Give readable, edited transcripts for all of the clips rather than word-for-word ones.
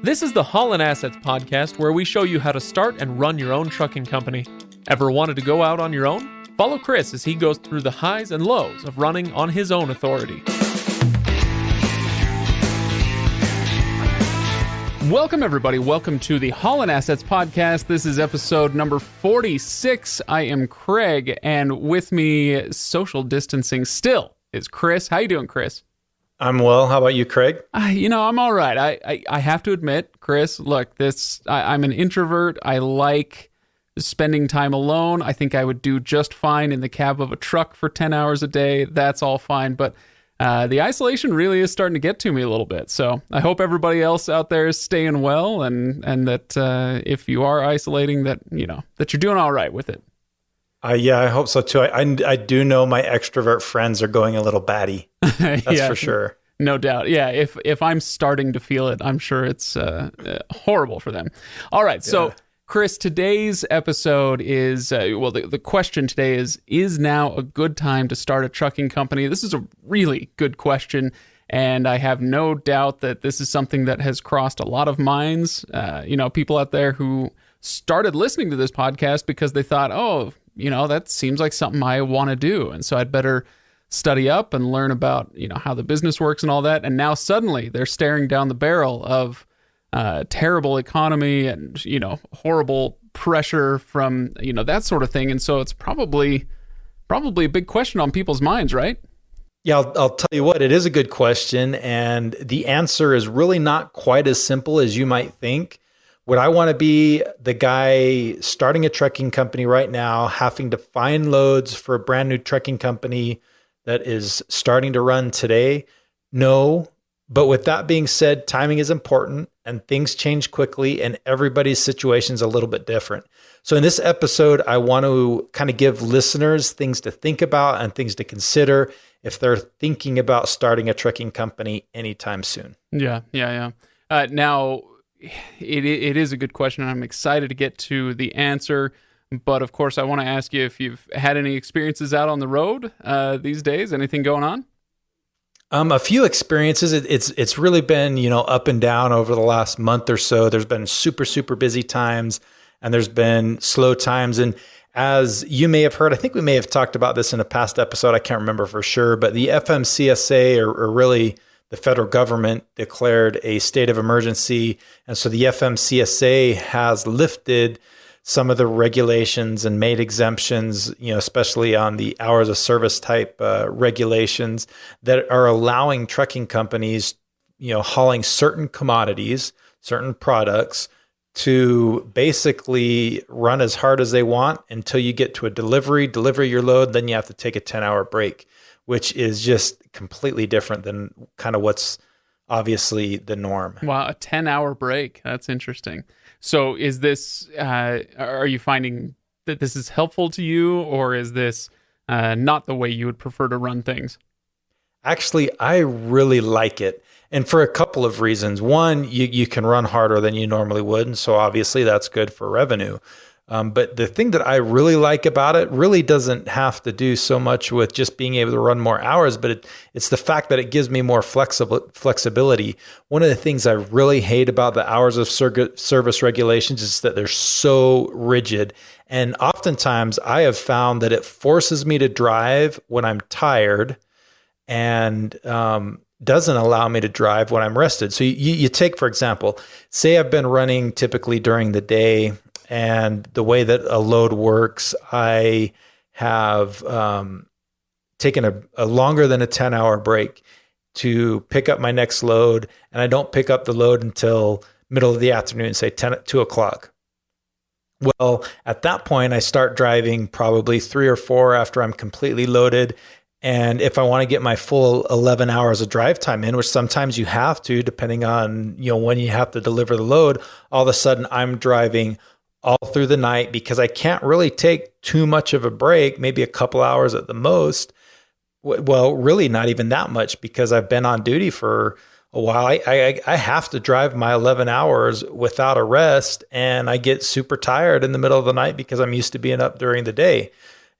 This is the Haulin Assets podcast where we show you how to start and run your own trucking company. Ever wanted to go out on your own? Follow Chris as he goes through the highs and lows of running on his own authority. Welcome, everybody. Welcome to the Haulin Assets podcast. This is episode number 46. I am Craig, and with me, social distancing still, is Chris. How you doing, Chris? I'm well. How about you, Craig? I'm all right. I have to admit, Chris, look, I'm an introvert. I like spending time alone. I think I would do just fine in the cab of a truck for 10 hours a day. That's all fine. But the isolation really is starting to get to me a little bit. So I hope everybody else out there is staying well, and that if you are isolating, that you're doing all right with it. Yeah, I hope so too. I do know my extrovert friends are going a little batty. That's for sure. No doubt. Yeah, if I'm starting to feel it, I'm sure it's horrible for them. All right, so Chris, today's episode is, the question today is now a good time to start a trucking company? This is a really good question, and I have no doubt that this is something that has crossed a lot of minds. People out there who started listening to this podcast because they thought, that seems like something I want to do, and so I'd better study up and learn about, how the business works and all that. And now suddenly they're staring down the barrel of terrible economy and, horrible pressure from, that sort of thing. And so it's probably a big question on people's minds, right? Yeah, I'll tell you what, it is a good question. And the answer is really not quite as simple as you might think. Would I want to be the guy starting a trucking company right now, having to find loads for a brand new trucking company that is starting to run today? No. But with that being said, timing is important and things change quickly and everybody's situation is a little bit different. So in this episode, I want to kind of give listeners things to think about and things to consider if they're thinking about starting a trucking company anytime soon. Yeah. Now, it is a good question, and I'm excited to get to the answer. But of course, I want to ask you if you've had any experiences out on the road these days. Anything going on? A few experiences. It's really been, up and down over the last month or so. There's been super, super busy times and there's been slow times. And as you may have heard, I think we may have talked about this in a past episode. I can't remember for sure, but the FMCSA or really the federal government declared a state of emergency. And so the FMCSA has lifted some of the regulations and made exemptions, especially on the hours of service type regulations that are allowing trucking companies, hauling certain commodities, certain products to basically run as hard as they want until you get to a deliver your load, then you have to take a 10-hour break, which is just completely different than kind of what's obviously the norm. Wow, a 10-hour break. That's interesting. So is this, are you finding that this is helpful to you, or is this not the way you would prefer to run things? Actually, I really like it. And for a couple of reasons. One, you can run harder than you normally would. And so obviously that's good for revenue. But the thing that I really like about it really doesn't have to do so much with just being able to run more hours, but it's the fact that it gives me more flexibility. One of the things I really hate about the hours of service regulations is that they're so rigid. And oftentimes I have found that it forces me to drive when I'm tired and doesn't allow me to drive when I'm rested. So you take, for example, say I've been running typically during the day, and the way that a load works, I have taken a longer than a 10-hour break to pick up my next load, and I don't pick up the load until middle of the afternoon, say 2 o'clock. Well, at that point, I start driving probably 3 or 4 after I'm completely loaded. And if I want to get my full 11 hours of drive time in, which sometimes you have to, depending on when you have to deliver the load, all of a sudden I'm driving all through the night because I can't really take too much of a break, maybe a couple hours at the most. Well, really not even that much because I've been on duty for a while. I have to drive my 11 hours without a rest, and I get super tired in the middle of the night because I'm used to being up during the day.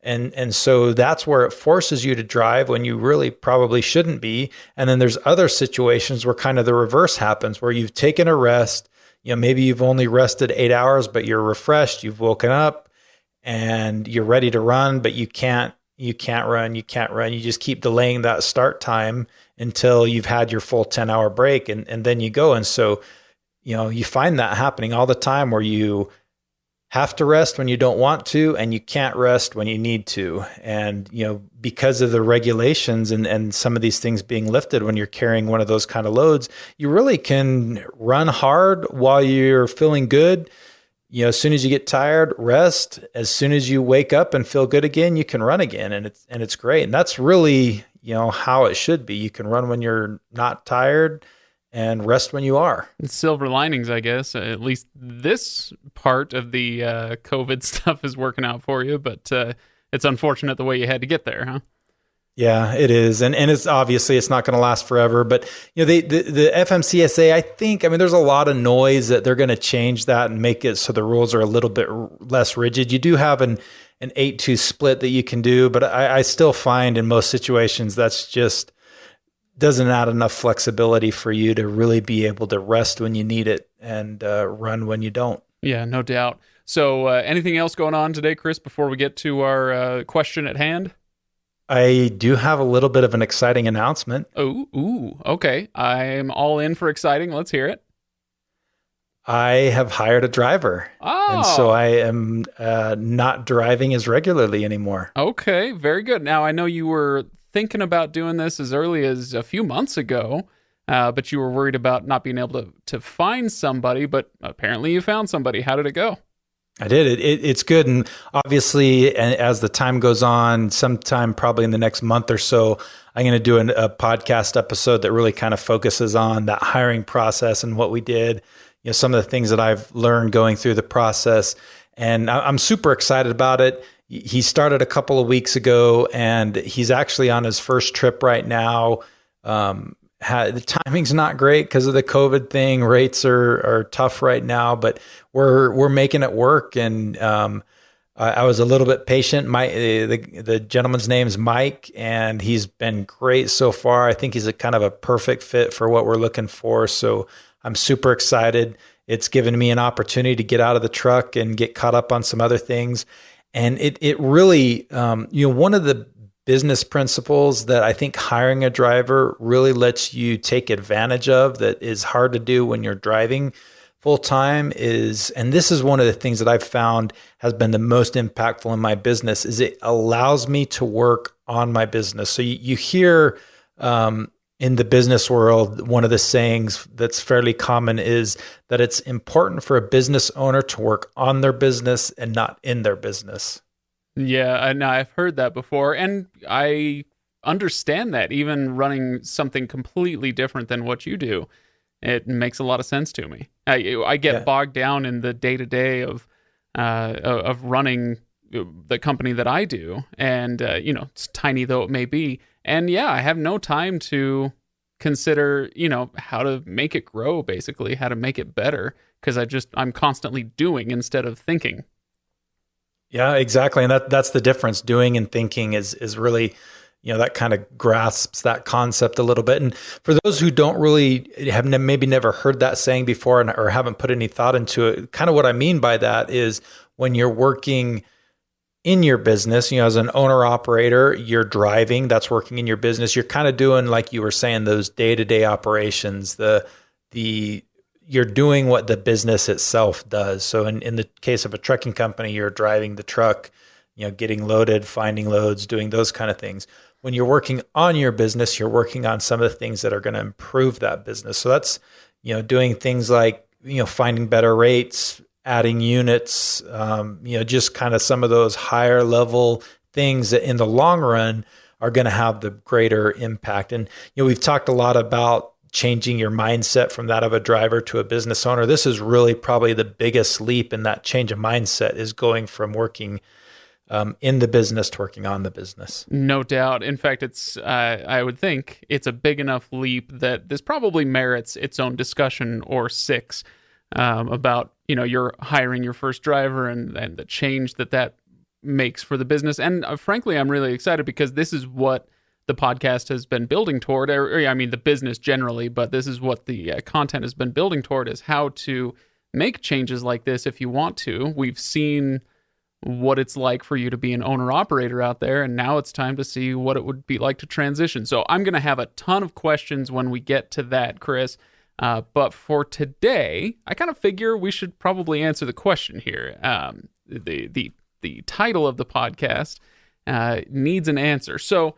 And so that's where it forces you to drive when you really probably shouldn't be. And then there's other situations where kind of the reverse happens, where you've taken a rest. Maybe you've only rested 8 hours, but you're refreshed. You've woken up and you're ready to run, but you can't run. You just keep delaying that start time until you've had your full 10-hour break, and then you go. And so, you find that happening all the time, where you have to rest when you don't want to, and you can't rest when you need to. And, because of the regulations and some of these things being lifted when you're carrying one of those kind of loads, you really can run hard while you're feeling good. As soon as you get tired, rest. As soon as you wake up and feel good again, you can run again. And it's great. And that's really, how it should be. You can run when you're not tired and rest when you are. Silver linings, I guess. At least this part of the COVID stuff is working out for you, but it's unfortunate the way you had to get there, huh? Yeah, it is. And it's obviously it's not going to last forever, but the FMCSA, I mean, there's a lot of noise that they're going to change that and make it so the rules are a little bit less rigid. You do have an 8-2 split that you can do, but I still find in most situations that's just doesn't add enough flexibility for you to really be able to rest when you need it and run when you don't. Yeah, no doubt. So anything else going on today, Chris, before we get to our question at hand? I do have a little bit of an exciting announcement. Ooh, okay. I'm all in for exciting. Let's hear it. I have hired a driver. Oh. And so I am not driving as regularly anymore. Okay, very good. Now, I know you were thinking about doing this as early as a few months ago, but you were worried about not being able to find somebody, but apparently you found somebody. How did it go? I did. It's good. And obviously, as the time goes on, sometime probably in the next month or so, I'm going to do a podcast episode that really kind of focuses on that hiring process and what we did, some of the things that I've learned going through the process. And I'm super excited about it. He started a couple of weeks ago, and he's actually on his first trip right now. The timing's not great because of the COVID thing. Rates are tough right now, but we're making it work. And I was a little bit patient. The gentleman's name is Mike, and he's been great so far. I think he's a kind of a perfect fit for what we're looking for. So I'm super excited. It's given me an opportunity to get out of the truck and get caught up on some other things. And it really, one of the business principles that I think hiring a driver really lets you take advantage of that is hard to do when you're driving full time is, and this is one of the things that I've found has been the most impactful in my business, is it allows me to work on my business. So you hear in the business world, one of the sayings that's fairly common is that it's important for a business owner to work on their business and not in their business. Yeah, and I've heard that before, and I understand that, even running something completely different than what you do. It makes a lot of sense to me. I get bogged down in the day-to-day of running the company that I do, and it's tiny though it may be. And yeah, I have no time to consider, how to make it grow, basically, how to make it better, because I'm constantly doing instead of thinking. Yeah, exactly. And that's the difference. Doing and thinking is really, that kind of grasps that concept a little bit. And for those who don't really have maybe never heard that saying before or haven't put any thought into it, kind of what I mean by that is when you're working in your business, as an owner operator, you're driving, that's working in your business. You're kind of doing, like you were saying, those day-to-day operations, you're doing what the business itself does. So in the case of a trucking company, you're driving the truck, getting loaded, finding loads, doing those kind of things. When you're working on your business, you're working on some of the things that are going to improve that business. So that's, doing things like, finding better rates, adding units, just kind of some of those higher level things that in the long run are going to have the greater impact. And, we've talked a lot about changing your mindset from that of a driver to a business owner. This is really probably the biggest leap in that change of mindset, is going from working in the business to working on the business. No doubt. In fact, I would think it's a big enough leap that this probably merits its own discussion or six about, you're hiring your first driver and the change that makes for the business. And frankly, I'm really excited because this is what the podcast has been building toward, or I mean, the business generally, but this is what the content has been building toward, is how to make changes like this if you want to. We've seen what it's like for you to be an owner-operator out there, and now it's time to see what it would be like to transition. So I'm going to have a ton of questions when we get to that, Chris. But for today, I kind of figure we should probably answer the question here. The title of the podcast needs an answer. So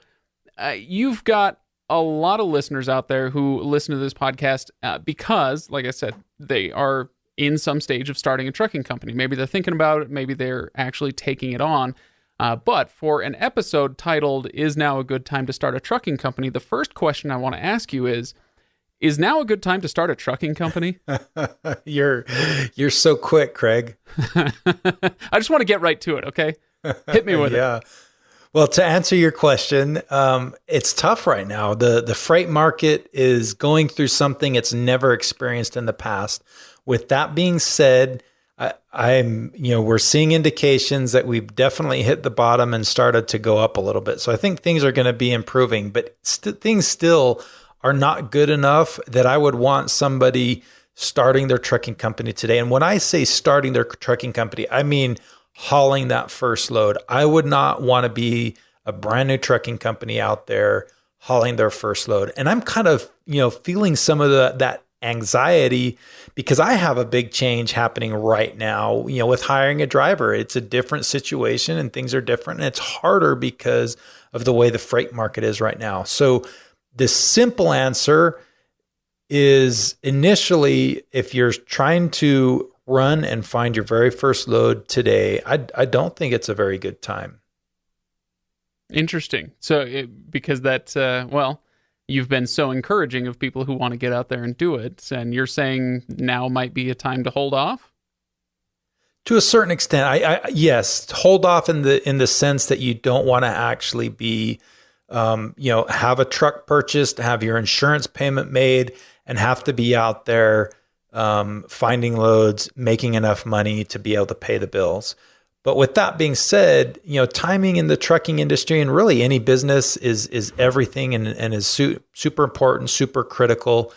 you've got a lot of listeners out there who listen to this podcast because, like I said, they are in some stage of starting a trucking company. Maybe they're thinking about it. Maybe they're actually taking it on. But for an episode titled, "Is Now a Good Time to Start a Trucking Company?" the first question I want to ask you is now a good time to start a trucking company? You're so quick, Craig. I just want to get right to it, okay? Hit me with it. Well, to answer your question, it's tough right now. The freight market is going through something it's never experienced in the past. With that being said, we're seeing indications that we've definitely hit the bottom and started to go up a little bit. So I think things are going to be improving, but things still are not good enough that I would want somebody starting their trucking company today. And when I say starting their trucking company, I mean hauling that first load. I would not want to be a brand new trucking company out there hauling their first load. And I'm kind of, feeling some of that anxiety because I have a big change happening right now, with hiring a driver. It's a different situation and things are different, and it's harder because of the way the freight market is right now. So the simple answer is, initially, if you're trying to run and find your very first load today, I don't think it's a very good time. Interesting. So because you've been so encouraging of people who want to get out there and do it, and you're saying now might be a time to hold off? To a certain extent, yes, hold off in the sense that you don't want to actually be, have a truck purchased, have your insurance payment made, and have to be out there finding loads, making enough money to be able to pay the bills. But with that being said, timing in the trucking industry and really any business is everything and is super important, super critical.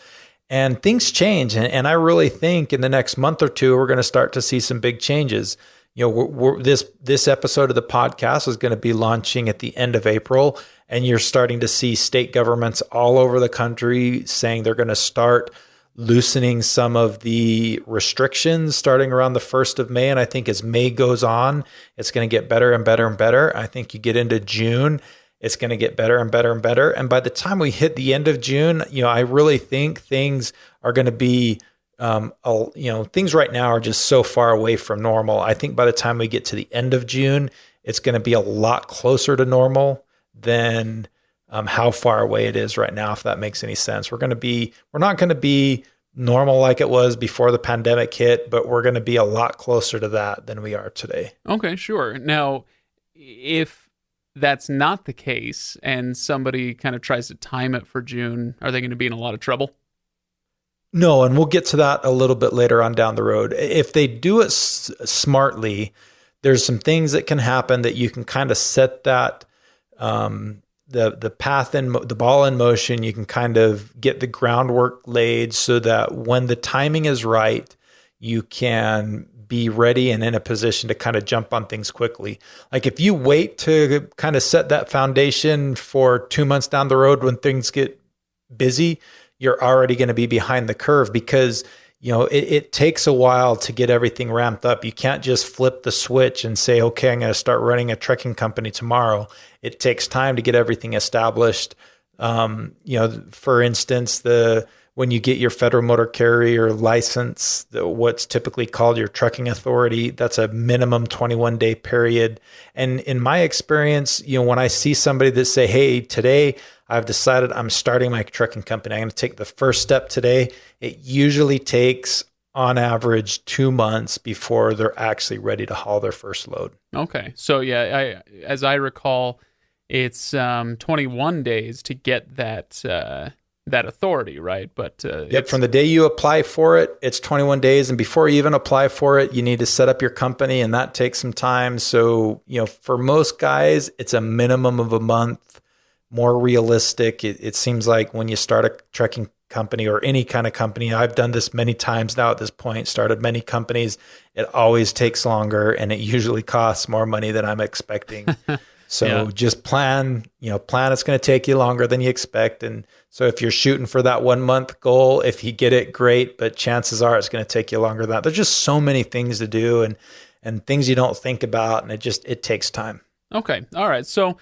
And things change. And I really think in the next month or two, we're going to start to see some big changes. This episode of the podcast is going to be launching at the end of April. And you're starting to see state governments all over the country saying they're going to start loosening some of the restrictions starting around the 1st of May. And I think as May goes on, it's going to get better and better and better. I think you get into June, it's going to get better and better and better. And by the time we hit the end of June, I really think things are going to be, things right now are just so far away from normal. I think by the time we get to the end of June, it's going to be a lot closer to normal than how far away it is right now, if that makes any sense. We're not going to be normal like it was before the pandemic hit, but we're going to be a lot closer to that than we are today. Okay, sure. Now, if that's not the case and somebody kind of tries to time it for June, are they going to be in a lot of trouble? No, and we'll get to that a little bit later on down the road. If they do it smartly, there's some things that can happen that you can kind of set that the path and the ball in motion. You can kind of get the groundwork laid so that when the timing is right, you can be ready and in a position to kind of jump on things quickly. Like if you wait to kind of set that foundation for 2 months down the road when things get busy, you're already going to be behind the curve because it takes a while to get everything ramped up. You can't just flip the switch and say, okay, I'm going to start running a trucking company tomorrow. It takes time to get everything established. For instance, when you get your federal motor carrier license, what's typically called your trucking authority, that's a minimum 21-day period. And in my experience, when I see somebody that say, hey, today I've decided I'm starting my trucking company, I'm going to take the first step today, it usually takes on average 2 months before they're actually ready to haul their first load. Okay. So as I recall, it's 21 days to get that that authority, right? But Yep, from the day you apply for it, it's 21 days. And before you even apply for it, you need to set up your company, and that takes some time. So, for most guys, it's a minimum of a month. More realistic. It seems like when you start a trucking company or any kind of company, I've done this many times now at this point, started many companies, it always takes longer and it usually costs more money than I'm expecting. So just plan it's going to take you longer than you expect. And so if you're shooting for that 1 month goal, if you get it, great, but chances are it's going to take you longer than that. There's just so many things to do and things you don't think about. And it takes time. Okay. All right. So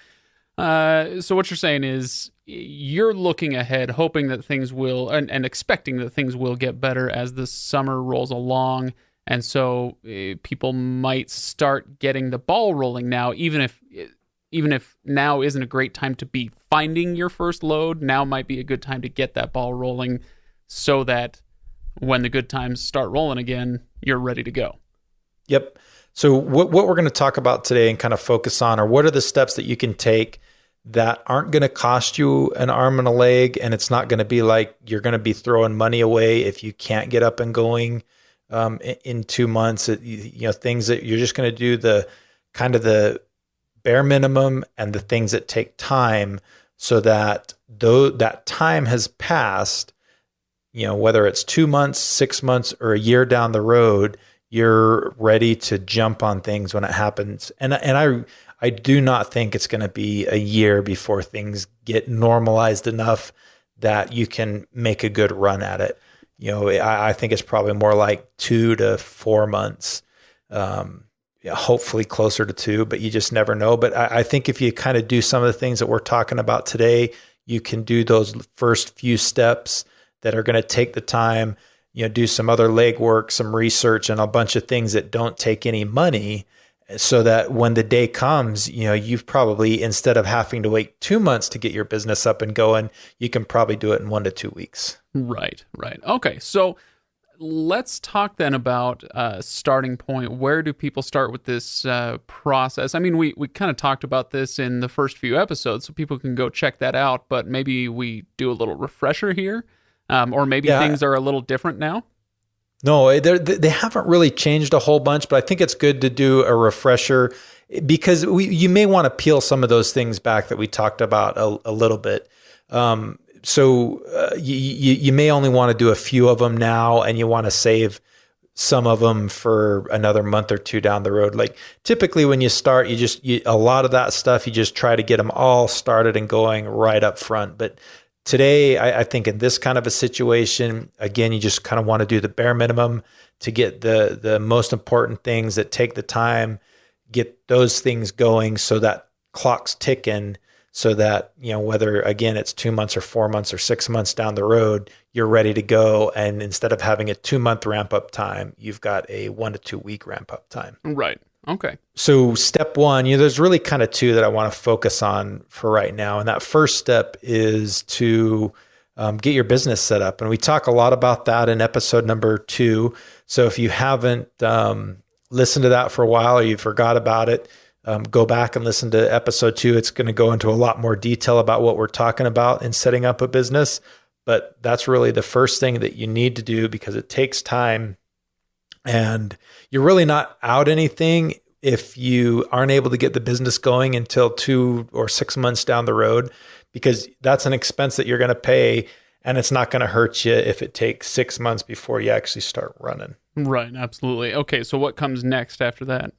what you're saying is you're looking ahead, hoping that things will, and expecting that things will get better as the summer rolls along. And so people might start getting the ball rolling now, even if now isn't a great time to be finding your first load. Now might be a good time to get that ball rolling so that when the good times start rolling again, you're ready to go. Yep. So what we're going to talk about today and kind of focus on are what are the steps that you can take that aren't going to cost you an arm and a leg, and it's not going to be like you're going to be throwing money away if you can't get up and going in 2 months. Things that you're just going to do the kind of the bare minimum and the things that take time, so that though that time has passed, whether it's 2 months, 6 months, or a year down the road, you're ready to jump on things when it happens. And I do not think it's going to be a year before things get normalized enough that you can make a good run at it. I think it's probably more like 2 to 4 months, hopefully closer to 2, but you just never know. But I think if you kind of do some of the things that we're talking about today, you can do those first few steps that are going to take the time, do some other legwork, some research, and a bunch of things that don't take any money, so that when the day comes, you've probably, instead of having to wait 2 months to get your business up and going, you can probably do it in 1 to 2 weeks. Right. Okay. So let's talk then about starting point. Where do people start with this process? I mean, we kind of talked about this in the first few episodes, so people can go check that out, but maybe we do a little refresher here, or maybe things are a little different now. No, they haven't really changed a whole bunch, but I think it's good to do a refresher because you may want to peel some of those things back that we talked about a little bit. So you may only want to do a few of them now, and you want to save some of them for another month or two down the road. Like typically when you start, a lot of that stuff, you just try to get them all started and going right up front. But today, I think in this kind of a situation, again, you just kind of want to do the bare minimum to get the most important things that take the time, get those things going so that clock's ticking, so that, whether, again, it's 2 months or 4 months or 6 months down the road, you're ready to go. And instead of having a 2 month ramp up time, you've got a 1 to 2 week ramp up time. Right. Okay. So step one, there's really kind of two that I want to focus on for right now. And that first step is to get your business set up. And we talk a lot about that in episode number 2. So if you haven't listened to that for a while, or you forgot about it, go back and listen to episode 2. It's going to go into a lot more detail about what we're talking about in setting up a business. But that's really the first thing that you need to do, because it takes time. And you're really not out anything if you aren't able to get the business going until 2 or 6 months down the road, because that's an expense that you're going to pay, and it's not going to hurt you if it takes 6 months before you actually start running. Right, absolutely. Okay, so what comes next after that?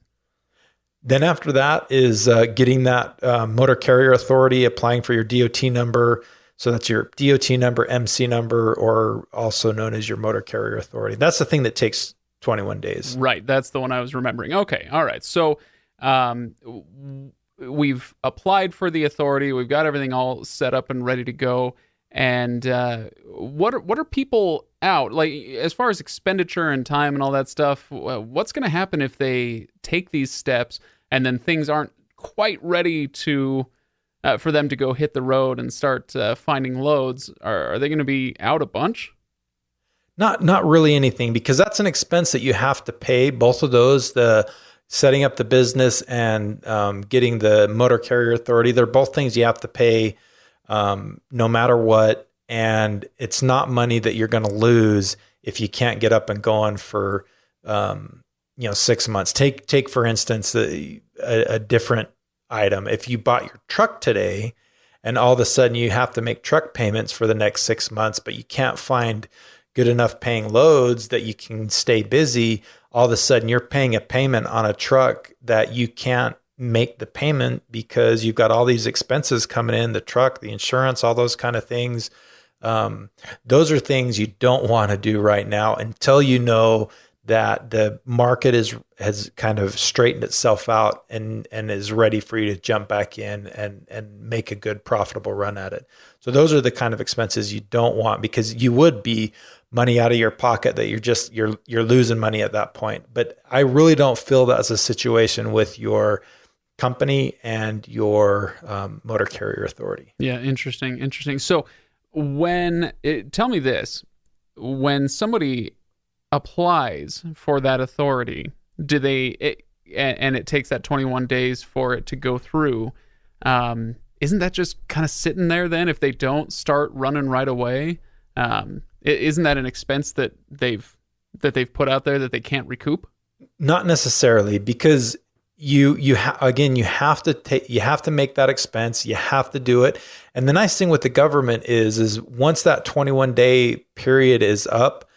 Then after that is getting that motor carrier authority, applying for your DOT number. So that's your DOT number, MC number, or also known as your motor carrier authority. That's the thing that takes 21 days. Right. That's the one I was remembering. Okay. All right. So we've applied for the authority. We've got everything all set up and ready to go. And what are people out? Like, as far as expenditure and time and all that stuff, what's going to happen if they take these steps and then things aren't quite ready to for them to go hit the road and start finding loads? Are they going to be out a bunch? Not really anything, because that's an expense that you have to pay. Both of those, the setting up the business and getting the motor carrier authority, they're both things you have to pay no matter what. and it's not money that you're going to lose if you can't get up and going for 6 months. Take for instance a different item. If you bought your truck today and all of a sudden you have to make truck payments for the next 6 months, but you can't find good enough paying loads that you can stay busy, all of a sudden you're paying a payment on a truck that you can't make the payment because you've got all these expenses coming in, the truck, the insurance, all those kind of things. Those are things you don't want to do right now until you know that the market has kind of straightened itself out and is ready for you to jump back in and make a good profitable run at it. So those are the kind of expenses you don't want, because you would be money out of your pocket that you're losing money at that point. But I really don't feel that's a situation with your company and your motor carrier authority. Yeah, interesting. So tell me this, when somebody applies for that authority, and it takes that 21 days for it to go through, isn't that just kind of sitting there then if they don't start running right away? Isn't that an expense that they've put out there that they can't recoup? Not necessarily, because you have to make that expense. You have to do it. And the nice thing with the government is once that 21-day period is up,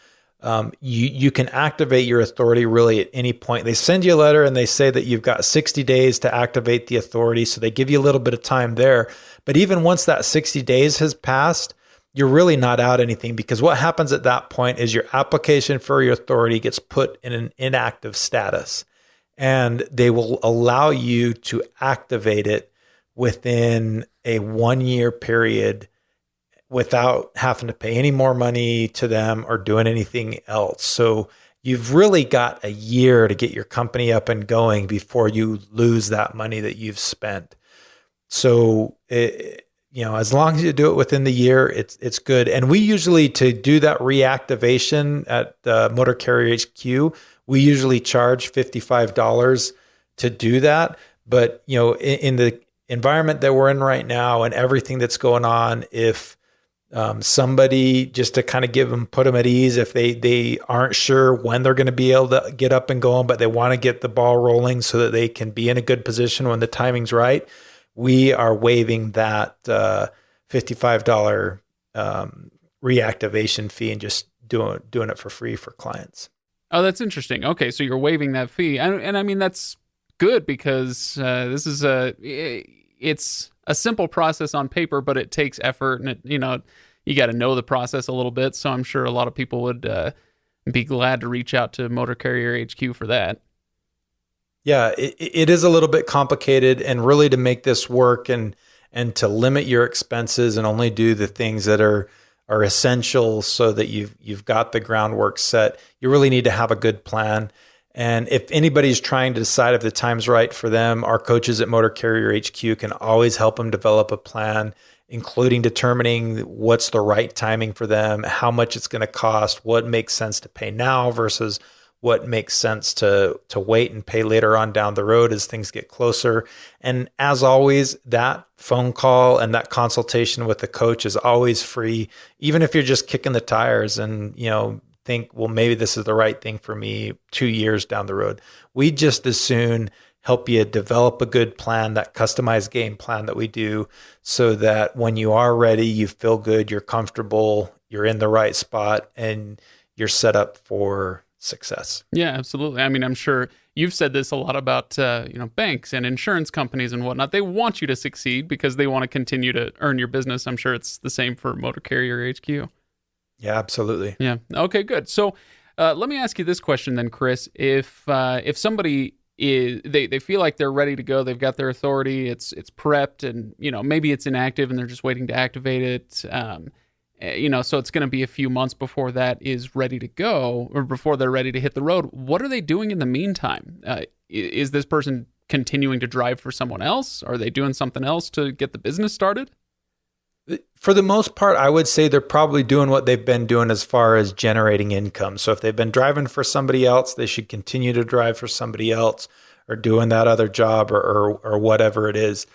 you can activate your authority really at any point. They send you a letter and they say that you've got 60 days to activate the authority. So they give you a little bit of time there. But even once that 60 days has passed, you're really not out anything, because what happens at that point is your application for your authority gets put in an inactive status, and they will allow you to activate it within a 1-year period without having to pay any more money to them or doing anything else. So you've really got a year to get your company up and going before you lose that money that you've spent. So as long as you do it within the year, it's good. And we usually, to do that reactivation at Motor Carrier HQ, we usually charge $55 to do that. But in the environment that we're in right now and everything that's going on, if somebody, just to kind of put them at ease, if they aren't sure when they're going to be able to get up and going, but they want to get the ball rolling so that they can be in a good position when the timing's right, we are waiving that $55 reactivation fee and just doing it for free for clients. Oh, that's interesting. Okay, so you're waiving that fee, and I mean that's good, because this is it's a simple process on paper, but it takes effort, and you got to know the process a little bit. So I'm sure a lot of people would be glad to reach out to Motor Carrier HQ for that. Yeah, it is a little bit complicated, and really to make this work and to limit your expenses and only do the things that are essential so that you've got the groundwork set, you really need to have a good plan. And if anybody's trying to decide if the time's right for them, our coaches at Motor Carrier HQ can always help them develop a plan, including determining what's the right timing for them, how much it's going to cost, what makes sense to pay now versus what makes sense to wait and pay later on down the road as things get closer. And as always, that phone call and that consultation with the coach is always free, even if you're just kicking the tires and, think, well, maybe this is the right thing for me 2 years down the road. We just as soon help you develop a good plan, that customized game plan that we do, so that when you are ready, you feel good, you're comfortable, you're in the right spot, and you're set up for success. Yeah, absolutely. I mean, I'm sure you've said this a lot about banks and insurance companies and whatnot. They want you to succeed because they want to continue to earn your business. I'm sure it's the same for Motor Carrier HQ. Yeah, absolutely. Yeah. Okay, good. So let me ask you this question then, Chris. If somebody they feel like they're ready to go, they've got their authority, it's prepped, and maybe it's inactive and they're just waiting to activate it. So it's going to be a few months before that is ready to go, or before they're ready to hit the road. What are they doing in the meantime? Is this person continuing to drive for someone else? Are they doing something else to get the business started? For the most part, I would say they're probably doing what they've been doing as far as generating income. So if they've been driving for somebody else, they should continue to drive for somebody else, or doing that other job or whatever it is.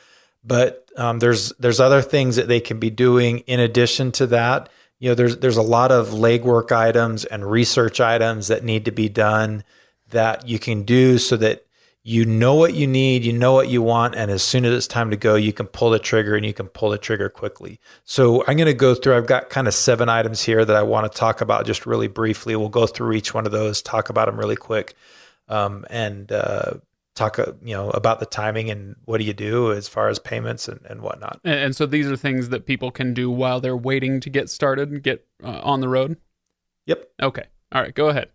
But there's other things that they can be doing in addition to that. There's a lot of legwork items and research items that need to be done that you can do so that you know what you need, you know what you want, and as soon as it's time to go, you can pull the trigger, and you can pull the trigger quickly. So I'm going to go through, I've got kind of 7 items here that I want to talk about just really briefly. We'll go through each one of those, talk about them really quick, and talk about the timing and what do you do as far as payments and whatnot. And so these are things that people can do while they're waiting to get started and get on the road? Yep. Okay. All right, go ahead.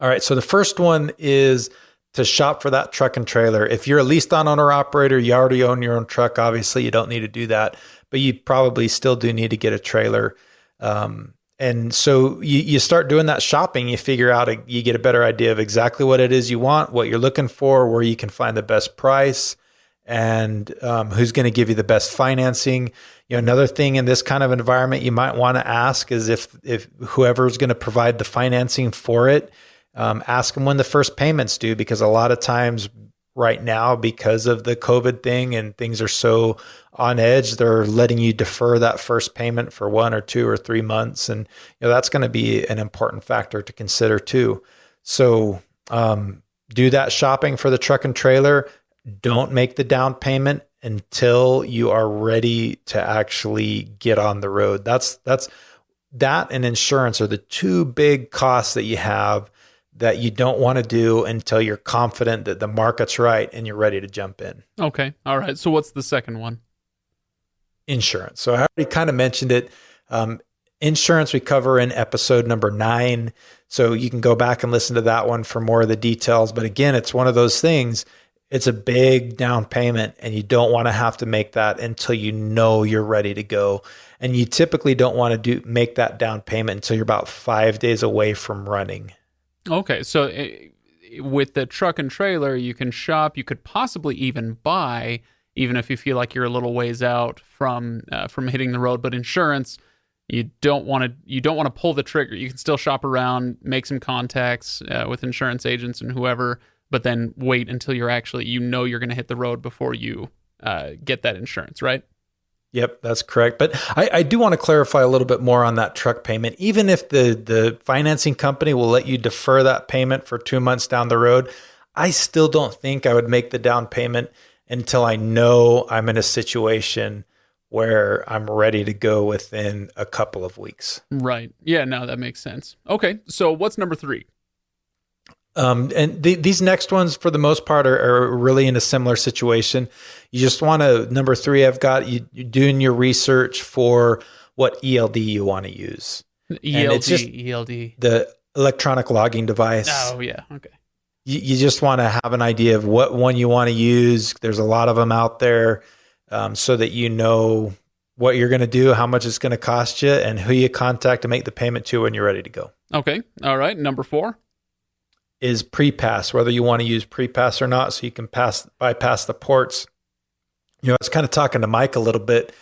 All right, so the first one is to shop for that truck and trailer. If you're a leased on owner operator, you already own your own truck. Obviously, you don't need to do that, but you probably still do need to get a trailer. And so you start doing that shopping. You figure out, you get a better idea of exactly what it is you want, what you're looking for, where you can find the best price, and who's going to give you the best financing. Another thing in this kind of environment you might want to ask is if whoever's going to provide the financing for it, ask them when the first payments due, because a lot of times right now, because of the COVID thing and things are so on edge, they're letting you defer that first payment for 1 or 2 or 3 months. And that's going to be an important factor to consider too. So do that shopping for the truck and trailer. Don't make the down payment until you are ready to actually get on the road. That and insurance are the 2 big costs that you have that you don't want to do until you're confident that the market's right and you're ready to jump in. Okay. All right. So what's the second one? Insurance. So I already kind of mentioned it. Insurance we cover in episode number 9. So you can go back and listen to that one for more of the details. But again, it's one of those things. It's a big down payment, and you don't want to have to make that until you know you're ready to go. And you typically don't want to make that down payment until you're about 5 days away from running. Okay, so with the truck and trailer, you can shop. You could possibly even buy, even if you feel like you're a little ways out from hitting the road. But insurance, you don't want to pull the trigger. You can still shop around, make some contacts with insurance agents and whoever, but then wait until you're actually you're going to hit the road before you get that insurance, right? Yep, that's correct. But I do want to clarify a little bit more on that truck payment. Even if the financing company will let you defer that payment for 2 months down the road, I still don't think I would make the down payment until I know I'm in a situation where I'm ready to go within a couple of weeks. Right. Yeah, no, that makes sense. Okay, so what's number 3? And these next ones, for the most part, are really in a similar situation. You just want to, number 3, I've got you doing your research for what ELD you want to use. ELD, and it's just ELD. The electronic logging device. Oh, yeah. Okay. You just want to have an idea of what one you want to use. There's a lot of them out there, so that you know what you're going to do, how much it's going to cost you, and who you contact to make the payment to when you're ready to go. Okay. All right. Number 4 is pre-pass, whether you want to use pre-pass or not, so you can bypass the ports. I was kind of talking to Mike a little bit,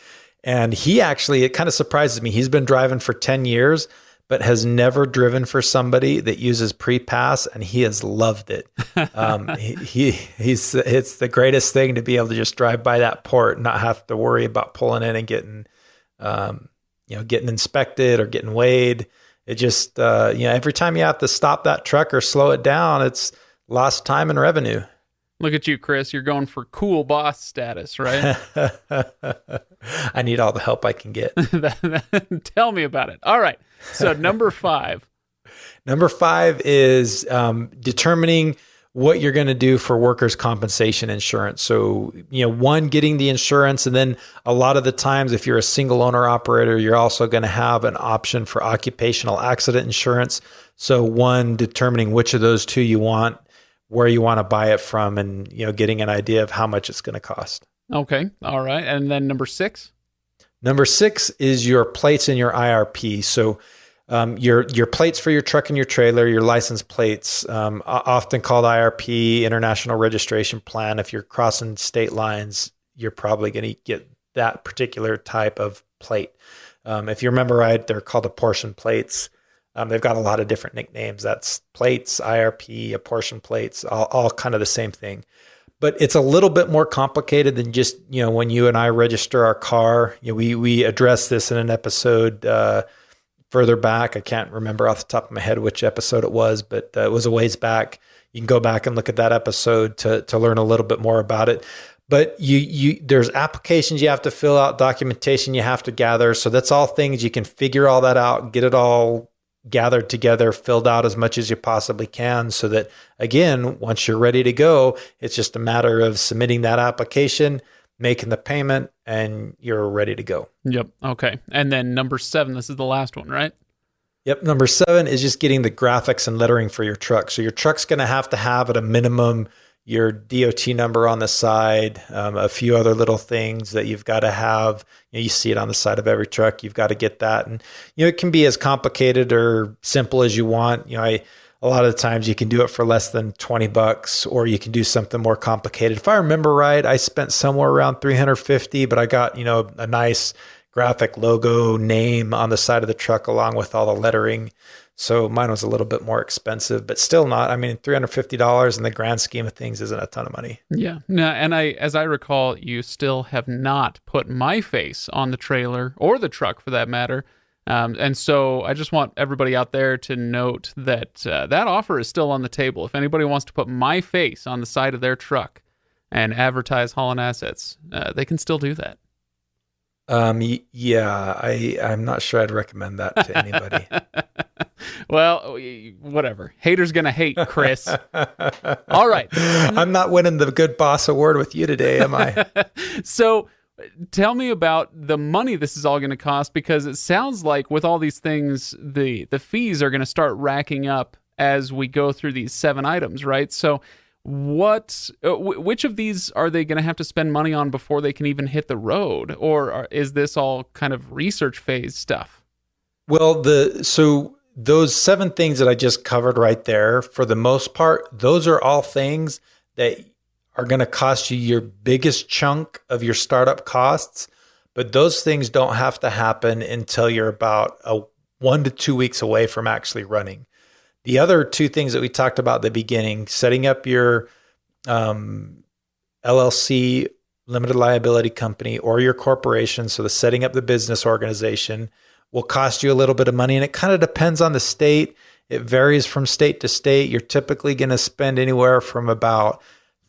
and it kind of surprises me. He's been driving for 10 years, but has never driven for somebody that uses pre-pass, and he has loved it. It's the greatest thing to be able to just drive by that port and not have to worry about pulling in and getting inspected or getting weighed. It just, every time you have to stop that truck or slow it down, it's lost time and revenue. Look at you, Chris. You're going for cool boss status, right? I need all the help I can get. Tell me about it. All right. So number 5. Number 5 is determining what you're going to do for workers' compensation insurance. So, one, getting the insurance. And then a lot of the times, if you're a single owner operator, you're also going to have an option for occupational accident insurance. So one, determining which of those 2 you want, where you want to buy it from, and, getting an idea of how much it's going to cost. Okay. All right. And then number 6? Number 6 is your plates and your IRP. So your plates for your truck and your trailer, your license plates, often called IRP, International Registration Plan. If you're crossing state lines, you're probably going to get that particular type of plate. If you remember right, they're called apportion plates. They've got a lot of different nicknames. That's plates, IRP, apportion plates, all kind of the same thing. but it's a little bit more complicated than just, when you and I register our car. We addressed this in an episode further back. I can't remember off the top of my head which episode it was, but it was a ways back. You can go back and look at that episode to learn a little bit more about it. But there's applications you have to fill out, documentation you have to gather. So that's all things you can figure all that out, get it all gathered together, filled out as much as you possibly can, so that, again, once you're ready to go, it's just a matter of submitting that application, making the payment, and you're ready to go. Yep. Okay. And then number 7, this is the last one, right? Yep. Number 7 is just getting the graphics and lettering for your truck. So your truck's going to have at a minimum your DOT number on the side, a few other little things that you've got to have. You see it on the side of every truck. You've got to get that. And, it can be as complicated or simple as you want. A lot of the times you can do it for less than $20, or you can do something more complicated. If I remember right, I spent somewhere around $350, but I got, a nice graphic logo name on the side of the truck along with all the lettering. So mine was a little bit more expensive, but still not. I mean, $350 in the grand scheme of things isn't a ton of money. Yeah. No, and as I recall, you still have not put my face on the trailer or the truck for that matter. And so I just want everybody out there to note that that offer is still on the table. If anybody wants to put my face on the side of their truck and advertise Haulin Assets, they can still do that. Yeah, I'm not sure I'd recommend that to anybody. Well, whatever. Haters gonna hate, Chris. All right. I'm not winning the good boss award with you today, am I? So tell me about the money this is all going to cost, because it sounds like with all these things, the fees are going to start racking up as we go through these 7 items, right? So which of these are they going to have to spend money on before they can even hit the road? Or is this all kind of research phase stuff? Well, so those 7 things that I just covered right there, for the most part, those are all things that are going to cost you your biggest chunk of your startup costs. But those things don't have to happen until you're about 1 to 2 weeks away from actually running. The other 2 things that we talked about at the beginning, setting up your LLC, limited liability company, or your corporation, so the setting up the business organization, will cost you a little bit of money. And it kind of depends on the state. It varies from state to state. You're typically going to spend anywhere from about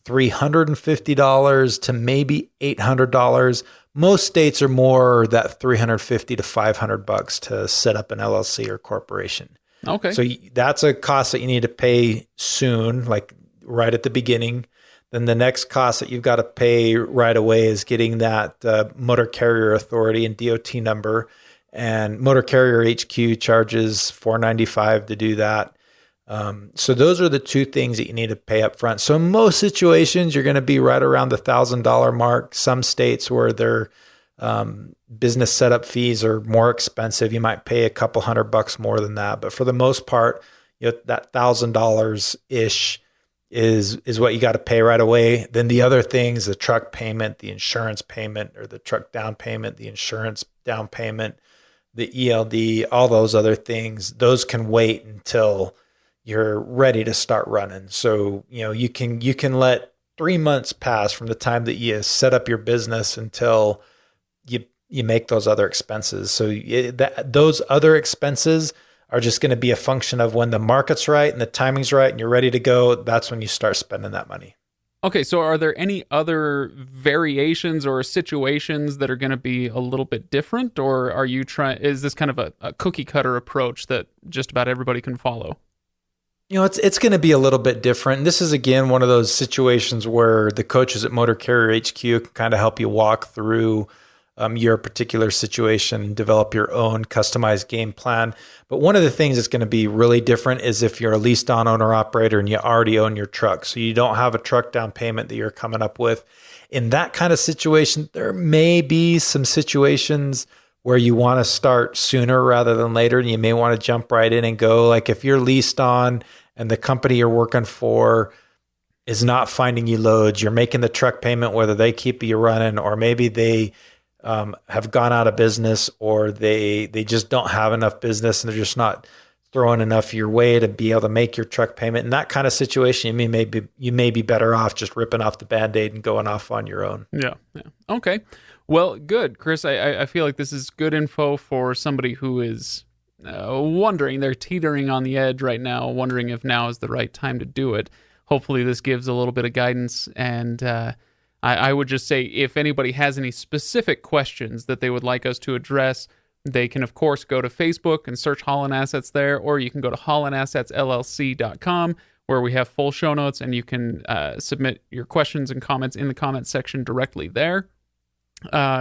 $350 to maybe $800. Most states are more that $350 to $500 to set up an LLC or corporation. Okay. So that's a cost that you need to pay soon, like right at the beginning. Then the next cost that you've got to pay right away is getting that motor carrier authority and DOT number. And Motor Carrier HQ charges $495 to do that. So those are the 2 things that you need to pay up front. So in most situations, you're going to be right around the $1,000 mark. Some states where their business setup fees are more expensive, you might pay a couple $100 more than that. But for the most part, that $1,000 ish is what you got to pay right away. Then the other things, the truck payment, the insurance payment, or the truck down payment, the insurance down payment, the ELD, all those other things, those can wait until you're ready to start running. So, you can let 3 months pass from the time that you set up your business until you make those other expenses. So those other expenses are just going to be a function of when the market's right and the timing's right and you're ready to go. That's when you start spending that money. Okay, so are there any other variations or situations that are going to be a little bit different, or is this kind of a cookie cutter approach that just about everybody can follow? It's going to be a little bit different. And this is, again, one of those situations where the coaches at Motor Carrier HQ can kind of help you walk through your particular situation and develop your own customized game plan. But one of the things that's going to be really different is if you're a leased on owner operator and you already own your truck. So you don't have a truck down payment that you're coming up with. In that kind of situation, there may be some situations where you want to start sooner rather than later, and you may want to jump right in and go. Like if you're leased on and the company you're working for is not finding you loads, you're making the truck payment whether they keep you running, or maybe they have gone out of business, or they just don't have enough business and they're just not throwing enough your way to be able to make your truck payment. In that kind of situation, you may be better off just ripping off the Band-Aid and going off on your own. Yeah. Okay. Well, good, Chris. I feel like this is good info for somebody who is wondering. They're teetering on the edge right now, wondering if now is the right time to do it. Hopefully this gives a little bit of guidance. And I would just say, if anybody has any specific questions that they would like us to address, they can, of course, go to Facebook and search Haulin Assets there, or you can go to haulinassetssllc.com, where we have full show notes, and you can submit your questions and comments in the comments section directly there.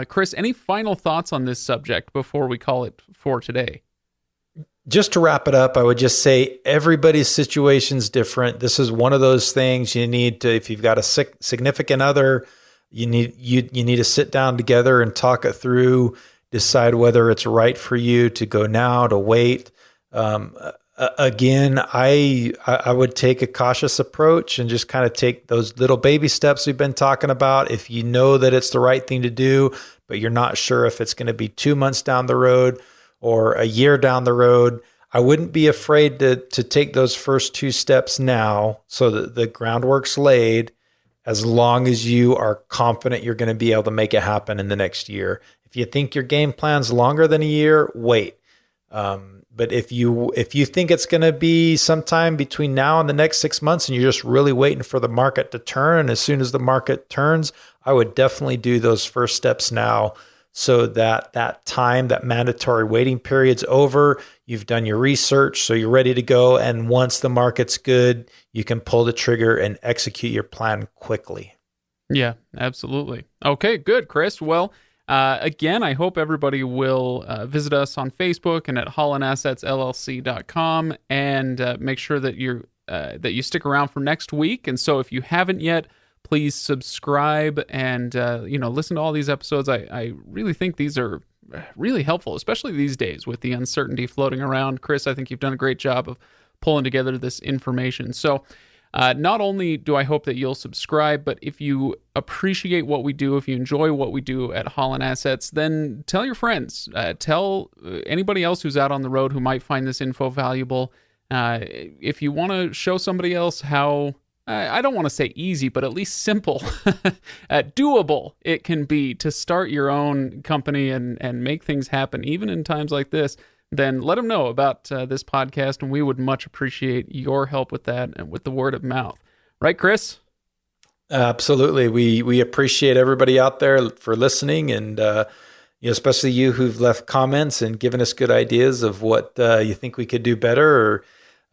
Chris, any final thoughts on this subject before we call it for today? Just to wrap it up, I would just say everybody's situation's different. This is one of those things you need to, if you've got a significant other, you need to sit down together and talk it through, decide whether it's right for you to go now, to wait. Again, I would take a cautious approach and just kind of take those little baby steps we've been talking about. If you know that it's the right thing to do, but you're not sure if it's going to be 2 months down the road or a year down the road, I wouldn't be afraid to take those first 2 steps now so that the groundwork's laid, as long as you are confident you're going to be able to make it happen in the next year. If you think your game plan's longer than a year, wait. But if you think it's going to be sometime between now and the next 6 months and you're just really waiting for the market to turn, and as soon as the market turns, I would definitely do those first steps now, so that time, that mandatory waiting period's over. You've done your research, so you're ready to go. And once the market's good, you can pull the trigger and execute your plan quickly. Yeah, absolutely. Okay, good, Chris. Well, again, I hope everybody will visit us on Facebook and at HaulinAssetsLLC.com, and make sure that you stick around for next week. And so if you haven't yet, please subscribe and listen to all these episodes. I really think these are really helpful, especially these days with the uncertainty floating around. Chris, I think you've done a great job of pulling together this information. So not only do I hope that you'll subscribe, but if you appreciate what we do, if you enjoy what we do at Haulin Assets, then tell your friends. Tell anybody else who's out on the road who might find this info valuable. If you want to show somebody else how, I don't want to say easy, but at least simple, doable it can be to start your own company and make things happen, even in times like this, then let them know about this podcast, and we would much appreciate your help with that and with the word of mouth. Right, Chris? Absolutely. We appreciate everybody out there for listening, and especially you who've left comments and given us good ideas of what you think we could do better, or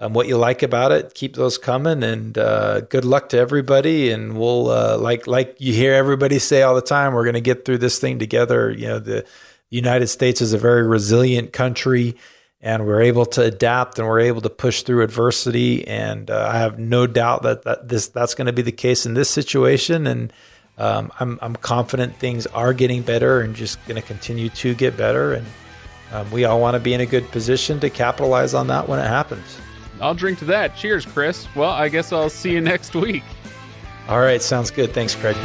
what you like about it. Keep those coming, and good luck to everybody. And we'll like you hear everybody say all the time, we're going to get through this thing together. The United States is a very resilient country, and we're able to adapt, and we're able to push through adversity. And I have no doubt that's going to be the case in this situation. And I'm confident things are getting better and just going to continue to get better. And we all want to be in a good position to capitalize on that when it happens. I'll drink to that. Cheers, Chris. Well, I guess I'll see you next week. All right. Sounds good. Thanks, Craig.